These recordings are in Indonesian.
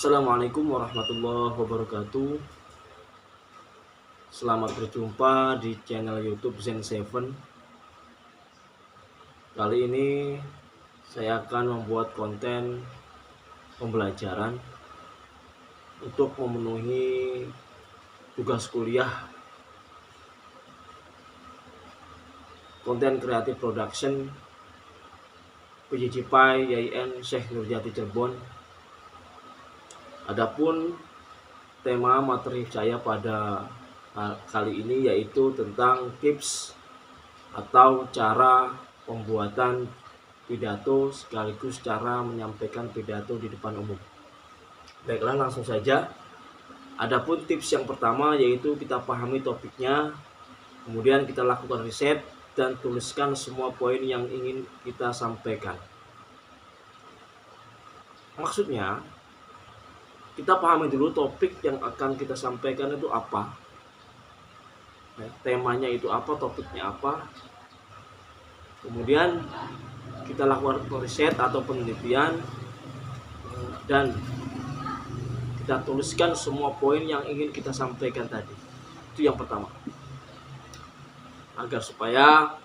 Assalamualaikum warahmatullahi wabarakatuh. Selamat berjumpa di channel YouTube Zen7. Kali ini saya akan membuat konten pembelajaran untuk memenuhi tugas kuliah konten kreatif production PJJ-PAI YIN Syekh Nurjati Cirebon. Adapun tema materi saya pada kali ini yaitu tentang tips atau cara pembuatan pidato sekaligus cara menyampaikan pidato di depan umum. Baiklah, langsung saja. Adapun tips yang pertama yaitu kita pahami topiknya, kemudian kita lakukan riset dan tuliskan semua poin yang ingin kita sampaikan. Maksudnya, kita pahami dulu topik yang akan kita sampaikan itu apa, temanya itu apa, topiknya apa. Kemudian kita lakukan riset atau penelitian dan kita tuliskan semua poin yang ingin kita sampaikan tadi. Itu yang pertama, agar supaya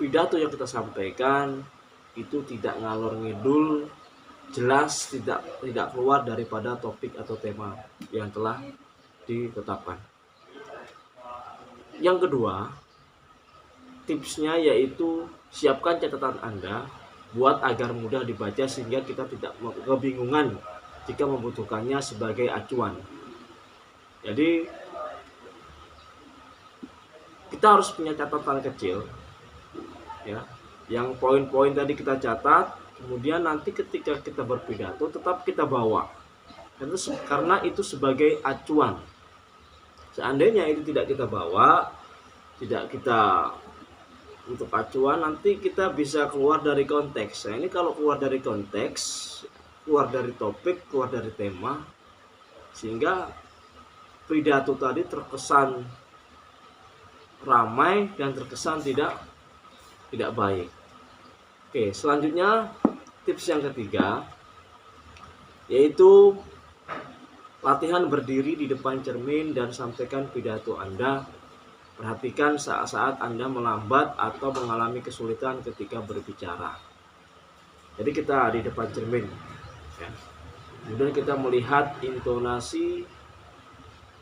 pidato yang kita sampaikan itu tidak ngalor ngidul, jelas, tidak keluar daripada topik atau tema yang telah ditetapkan. Yang kedua, tipsnya yaitu siapkan catatan Anda buat agar mudah dibaca sehingga kita tidak kebingungan jika membutuhkannya sebagai acuan. Jadi kita harus punya catatan kecil ya, yang poin-poin tadi kita catat, kemudian nanti ketika kita berpidato tetap kita bawa karena itu sebagai acuan. Seandainya itu tidak kita bawa, tidak kita untuk acuan, nanti kita bisa keluar dari konteks. Nah, ini kalau keluar dari konteks, keluar dari topik, keluar dari tema, sehingga pidato tadi terkesan ramai dan terkesan tidak baik. Oke, selanjutnya tips yang ketiga yaitu latihan berdiri di depan cermin dan sampaikan pidato Anda. Perhatikan saat-saat Anda melambat atau mengalami kesulitan ketika berbicara. Jadi kita di depan cermin ya. Kemudian kita melihat intonasi,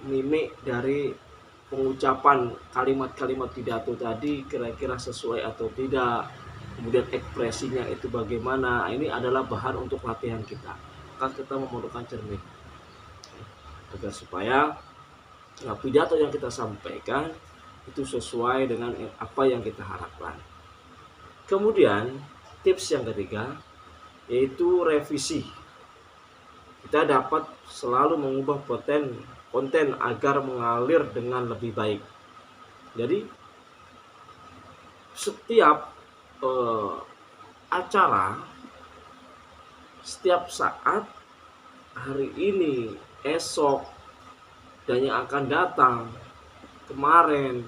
mimik dari pengucapan kalimat-kalimat pidato tadi kira-kira sesuai atau tidak. Kemudian ekspresinya itu bagaimana. Ini adalah bahan untuk latihan kita. Maka kita memerlukan cermin agar supaya pidato yang kita sampaikan itu sesuai dengan apa yang kita harapkan. Kemudian tips yang ketiga yaitu revisi. Kita dapat selalu mengubah konten agar mengalir dengan lebih baik. Jadi setiap acara, setiap saat, hari ini, esok, dan yang akan datang, kemarin,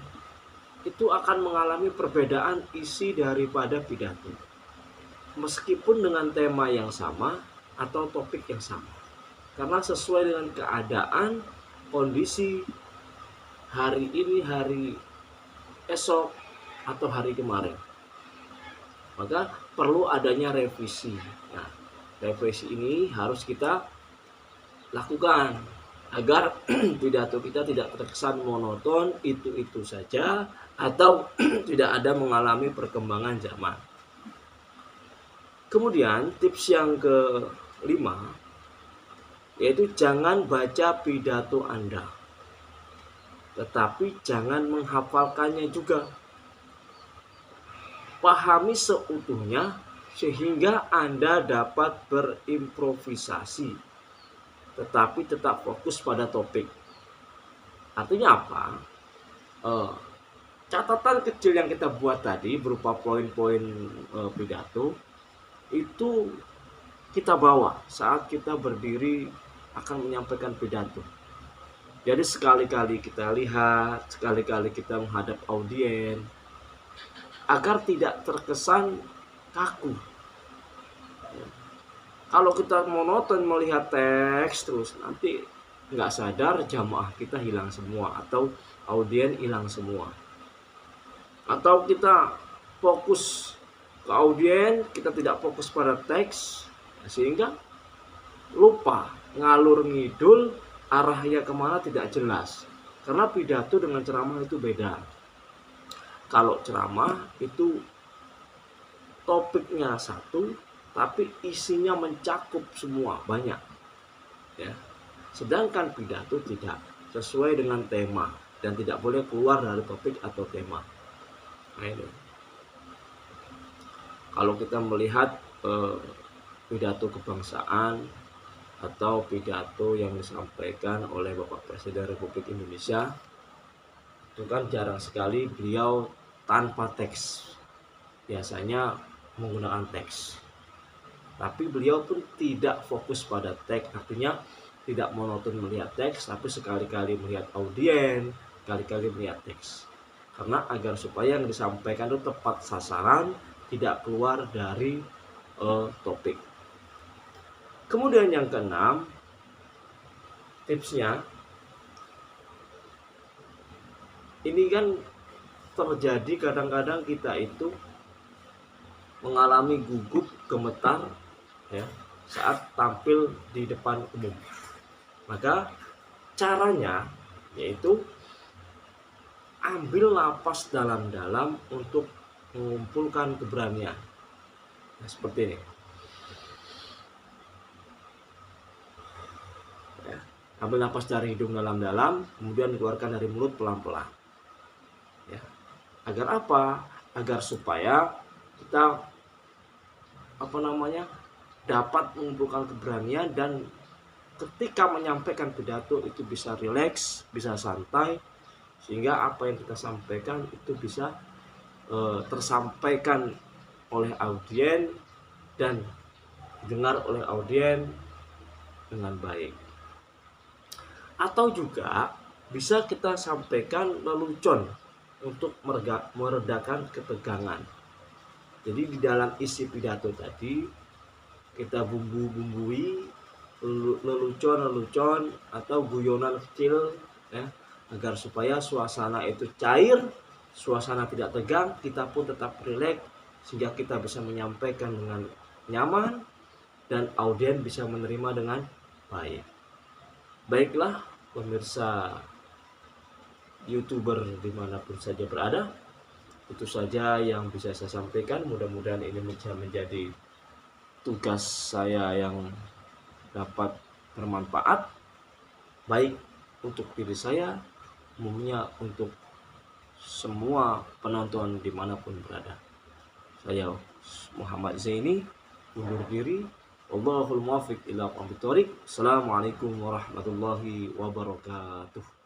itu akan mengalami perbedaan isi daripada pidato, meskipun dengan tema yang sama atau topik yang sama, karena sesuai dengan keadaan, kondisi hari ini, hari esok, atau hari kemarin. Maka perlu adanya revisi. Nah, revisi ini harus kita lakukan agar pidato kita tidak terkesan monoton, itu saja, atau tidak ada mengalami perkembangan zaman. Kemudian tips yang kelima yaitu jangan baca pidato Anda, tetapi jangan menghafalkannya juga. Pahami seutuhnya sehingga Anda dapat berimprovisasi, tetapi tetap fokus pada topik. Artinya apa? Catatan kecil yang kita buat tadi berupa poin-poin pidato itu kita bawa saat kita berdiri akan menyampaikan pidato. Jadi sekali-kali kita lihat, sekali-kali kita menghadap audiens agar tidak terkesan kaku. Kalau kita monoton melihat teks terus, nanti nggak sadar jamaah kita hilang semua atau audien hilang semua. Atau kita fokus ke audien, kita tidak fokus pada teks, sehingga lupa ngalur ngidul, arahnya kemana tidak jelas. Karena pidato dengan ceramah itu beda. Kalau ceramah itu topiknya satu, tapi isinya mencakup semua, banyak. Ya. Sedangkan pidato tidak, sesuai dengan tema dan tidak boleh keluar dari topik atau tema. Nah, ini. Kalau kita melihat pidato kebangsaan atau pidato yang disampaikan oleh Bapak Presiden Republik Indonesia, itu kan jarang sekali beliau tanpa teks, biasanya menggunakan teks. Tapi beliau pun tidak fokus pada teks, artinya tidak monoton melihat teks, tapi sekali-kali melihat audien, sekali-kali melihat teks. Karena agar supaya yang disampaikan itu tepat sasaran, tidak keluar dari topik. Kemudian yang keenam, tipsnya, ini kan terjadi kadang-kadang kita itu mengalami gugup, gemetar, ya, saat tampil di depan umum. Maka caranya yaitu ambil napas dalam-dalam untuk mengumpulkan keberanian. Nah, seperti ini. Ya, ambil napas dari hidung dalam-dalam, kemudian keluarkan dari mulut pelan-pelan. Ya. Agar apa? Agar supaya kita dapat mengumpulkan keberanian dan ketika menyampaikan pidato itu bisa rileks, bisa santai, sehingga apa yang kita sampaikan itu bisa tersampaikan oleh audien dan didengar oleh audien dengan baik. Atau juga bisa kita sampaikan lelucon untuk meredakan ketegangan. Jadi di dalam isi pidato tadi kita bumbu-bumbui lelucon atau guyonan kecil, ya, agar supaya suasana itu cair, suasana tidak tegang, kita pun tetap rileks, sehingga kita bisa menyampaikan dengan nyaman dan audien bisa menerima dengan baik. Baiklah pemirsa YouTuber dimanapun saja berada, itu saja yang bisa saya sampaikan. Mudah-mudahan ini bisa menjadi tugas saya yang dapat bermanfaat, baik untuk diri saya, umumnya untuk semua penonton dimanapun berada. Saya Muhammad Zaini undur diri. Wallahul muwaffiq ila aqwamit thoriq. Assalamualaikum warahmatullahi wabarakatuh.